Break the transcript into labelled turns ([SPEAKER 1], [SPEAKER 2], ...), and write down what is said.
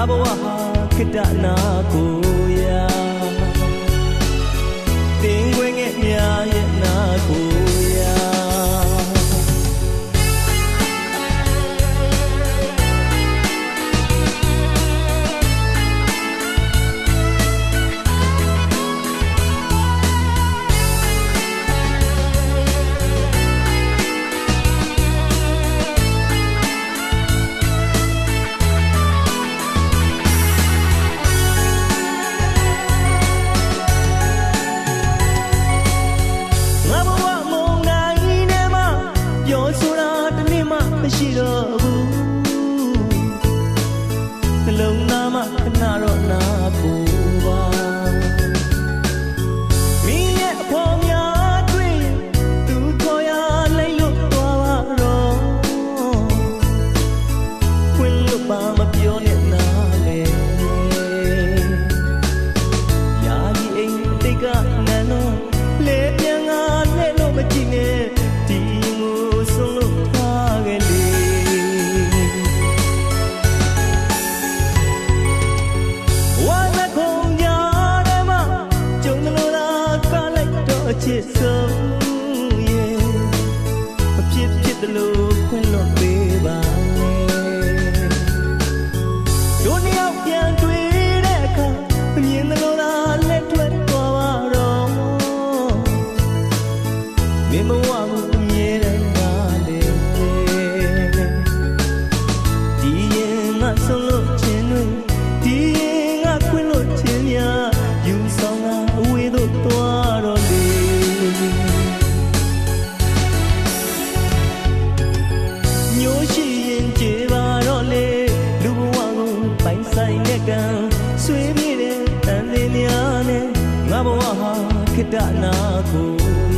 [SPEAKER 1] ဘဝဟာခေတ္တနာကိုရာတင်ခွင့်ငယ်များရဲ့နာကိုရာရှိတော့ဘူးနှလုံးသားမှာခဏတော့နာပူပါမင်းရဲ့အဖော်များတွေ့သူခေါ်ရလိုက်လို့သွားပါတော့ခွင့်လို့ပါမပြောနဲ့နာလေယာယီအိမ်တိတ်ကနန်းတော့လေပြန်ကလဲလို့မကြည့်နဲ့ဒီကိုဆုံးလို့ထားခဲ့လေချစ်ဆုံးရဲ့အဖြစ်ဖြစ်တယ်လို့ခွင့်လွှတ်ပေးပါလေတို့နှစ်ယောက်ပြန်တွေ့တဲ့အခါမြင်တယ်လို့လားလက်ထွက်သွားပါတော့မင်းမဝဘူးအမြဲတမ်းပါလေဒီရင်ငါဆုံးလို့ခြင်းတွေဒီရင်ငါခွင့်လွှတ်ခြင်းများယူဆောင်တာအဝေးသို့သွားတော့လေမျိုးရှိရင်ကြည်ပါတော့လေလူဘဝကိုပိုင်ဆိုင်တဲ့ကံဆွေးပြေးတဲ့တန်လေးများနဲ့ငါဘဝဟာခေတ္တနာကို